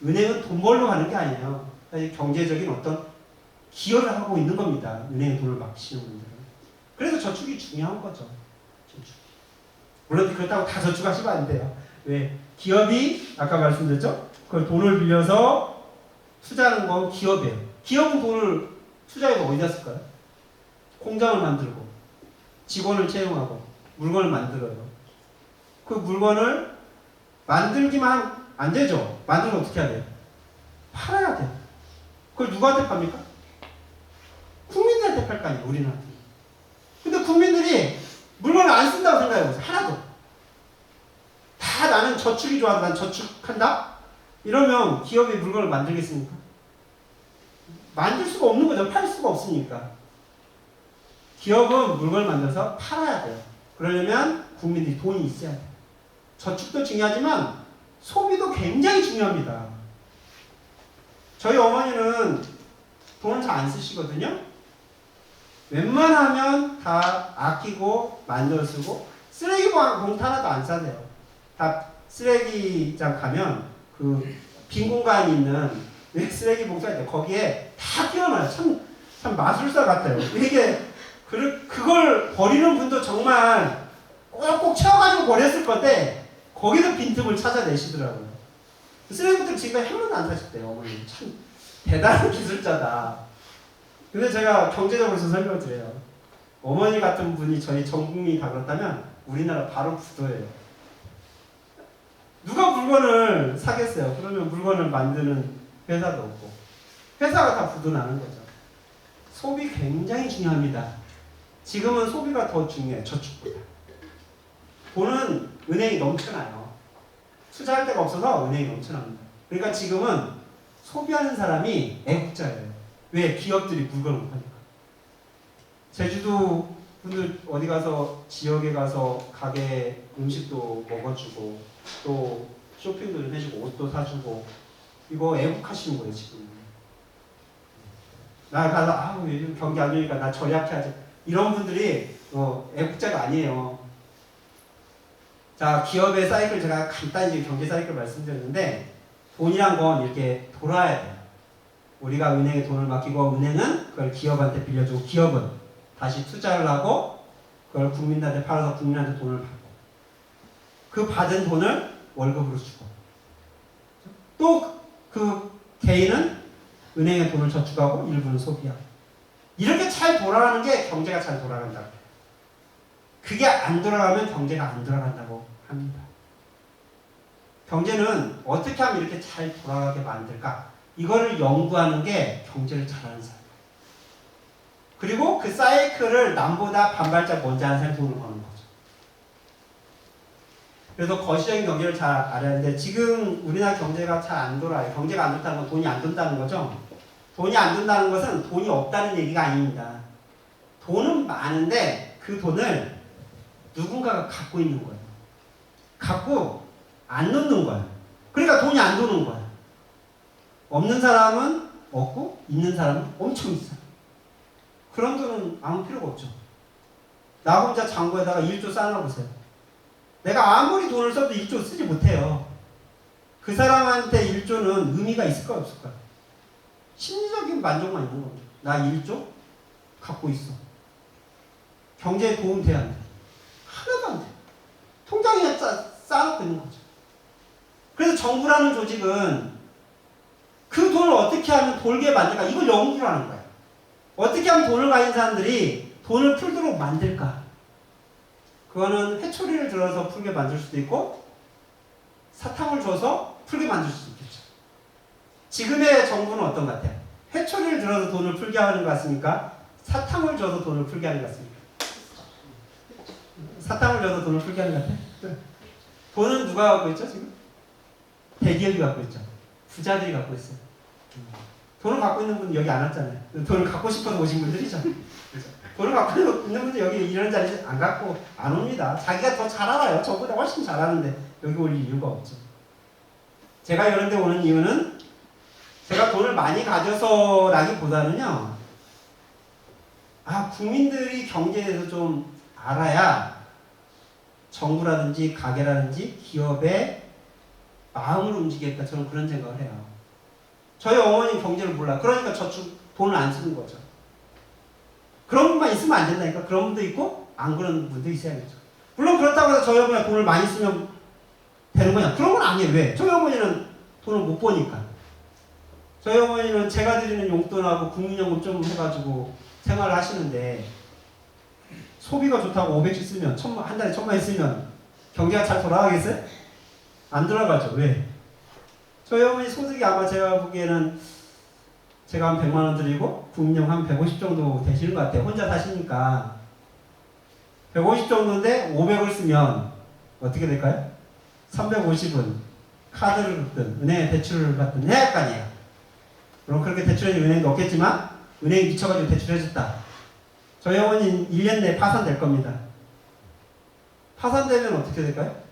은행은 돈 벌러 가는 게 아니에요. 사실 경제적인 어떤 기여를 하고 있는 겁니다. 은행에 돈을 맡기시는 분들은. 그래서 저축이 중요한 거죠. 저축. 물론 그렇다고 다 저축하시면 안 돼요. 왜? 기업이 아까 말씀드렸죠? 그걸 돈을 빌려서 투자하는 건 기업이에요. 기업은 돈을 투자해서 어디다 쓸까요? 공장을 만들고 직원을 채용하고 물건을 만들어요. 그 물건을 만들기만 안 되죠. 만들면 어떻게 해야 돼요? 팔아야 돼요. 그걸 누구한테 팝니까? 국민들한테 팔 거 아니에요. 우리나라한테. 근데 국민들이 물건을 안 쓴다고 생각해보세요. 하나도. 다 나는 저축이 좋아. 난 저축한다? 이러면 기업이 물건을 만들겠습니까? 만들 수가 없는 거죠. 팔 수가 없으니까. 기업은 물건을 만들어서 팔아야 돼요. 그러려면 국민들이 돈이 있어야 돼요. 저축도 중요하지만 소비도 굉장히 중요합니다. 저희 어머니는 돈을 잘 안 쓰시거든요. 웬만하면 다 아끼고 만들어 쓰고 쓰레기 봉투 하나도 안 싸세요. 다 쓰레기장 가면 그 빈 공간이 있는 쓰레기 봉투가 있는데 거기에 다 끼워놔요. 참 마술사 같아요. 이게 그걸 버리는 분도 정말 꼭꼭 채워가지고 버렸을 건데 거기서 빈틈을 찾아내시더라고요. 쓰레기부터 지금까지 한 번도 안 사셨대요. 어머니 참 대단한 기술자다. 근데 제가 경제적으로서 설명을 드려요. 어머니 같은 분이 저희 전 국민이 다 그렇다면 우리나라 바로 부도예요. 누가 물건을 사겠어요? 그러면 물건을 만드는 회사도 없고 회사가 다 부도 나는 거죠. 소비 굉장히 중요합니다. 지금은 소비가 더 중요해요. 저축보다. 돈은 은행이 넘쳐나요. 투자할 데가 없어서 은행이 넘쳐납니다. 그러니까 지금은 소비하는 사람이 애국자예요. 왜? 기업들이 물건을 파니까. 제주도 분들 어디 가서 지역에 가서 가게 음식도 먹어주고 또 쇼핑도 좀 해주고 옷도 사주고 이거 애국하시는 거예요 지금. 나 가서 요즘 경기 안 좋으니까 나 절약해야지. 이런 분들이 애국자가 아니에요. 자, 기업의 사이클 제가 간단히 경제 사이클 말씀드렸는데 돈이란 건 이렇게 돌아야 돼요. 우리가 은행에 돈을 맡기고 은행은 그걸 기업한테 빌려주고 기업은 다시 투자를 하고 그걸 국민한테 팔아서 국민한테 돈을 받고 그 받은 돈을 월급으로 주고 또 그 개인은 은행에 돈을 저축하고 일부는 소비하고 이렇게 잘 돌아가는 게 경제가 잘 돌아간다고 해요. 그게 안 돌아가면 경제가 안 돌아간다고 합니다. 경제는 어떻게 하면 이렇게 잘 돌아가게 만들까? 이거를 연구하는 게 경제를 잘하는 사람. 그리고 그 사이클을 남보다 반발짝 먼저 하는 사람이 돈을 버는 거죠. 그래서 거시적인 경제를 잘 알아야 하는데 지금 우리나라 경제가 잘 안 돌아요. 경제가 안 좋다는 건 돈이 안 돈다는 거죠. 돈이 안 돈다는 것은 돈이 없다는 얘기가 아닙니다. 돈은 많은데 그 돈을 누군가가 갖고 있는 거예요. 갖고 안 놓는 거예요. 그러니까 돈이 안 도는 거예요. 없는 사람은 없고 있는 사람은 엄청 있어요. 그런 돈은 아무 필요가 없죠. 나 혼자 창고에다가 1조 쌓아놓으세요. 내가 아무리 돈을 써도 1조 쓰지 못해요. 그 사람한테 1조는 의미가 있을까 없을까? 심리적인 만족만 있는 겁니다. 나 1조 갖고 있어. 경제에 도움 돼야 안 돼? 하나도 안 돼. 통장에 쌓아놓고 있는 거죠. 그래서 정부라는 조직은 그 돈을 어떻게 하면 돌게 만들까? 이걸 연구를 하는 거예요. 어떻게 하면 돈을 가진 사람들이 돈을 풀도록 만들까? 그거는 회초리를 들어서 풀게 만들 수도 있고 사탕을 줘서 풀게 만들 수도 있겠죠. 지금의 정부는 어떤 것 같아요? 회초리를 들어서 돈을 풀게 하는 것 같습니까? 사탕을 줘서 돈을 풀게 하는 것 같습니까? 사탕을 줘서 돈을 풀게 하는 것 같아요? 돈은 누가 갖고 있죠 지금? 대기업이 갖고 있죠. 부자들이 갖고 있어요. 돈을 갖고 있는 분은 여기 안 왔잖아요. 돈을 갖고 싶어서 오신 분들이죠. 돈을 갖고 있는 분들 여기 이런 자리에 안 갖고 안 옵니다. 자기가 더 잘 알아요. 저보다 훨씬 잘 아는데 여기 올 이유가 없죠. 제가 이런 데 오는 이유는 제가 돈을 많이 가져서라기보다는요. 국민들이 경제에 대해서 좀 알아야 정부라든지 가게라든지 기업의 마음을 움직이겠다. 저는 그런 생각을 해요. 저희 어머니 경제를 몰라. 그러니까 저축 돈을 안 쓰는 거죠. 그런 분만 있으면 안 된다니까. 그런 분도 있고 안 그런 분도 있어야겠죠. 물론 그렇다고 해서 저희 어머니가 돈을 많이 쓰면 되는 거냐? 그런 건 아니에요. 왜? 저희 어머니는 돈을 못 버니까. 저희 어머니는 제가 드리는 용돈하고 국민연금 좀 해가지고 생활을 하시는데 소비가 좋다고 500씩 쓰면 한 달에 1000만 원 쓰면 경제가 잘 돌아가겠어요? 안 돌아가죠. 왜? 저희 어머니 소득이 아마 제가 보기에는 제가 한 100만 원 드리고 국민연금 한 150 정도 되시는 것 같아요. 혼자 사시니까 150 정도인데 500을 쓰면 어떻게 될까요? 350은 카드를 긁든 은행에 대출을 받든 해야 할 거 아니에요. 물론 그렇게 대출해준 은행도 없겠지만 은행이 미쳐가지고 대출해줬다. 저희 어머니는 1년 내에 파산될 겁니다. 파산되면 어떻게 될까요?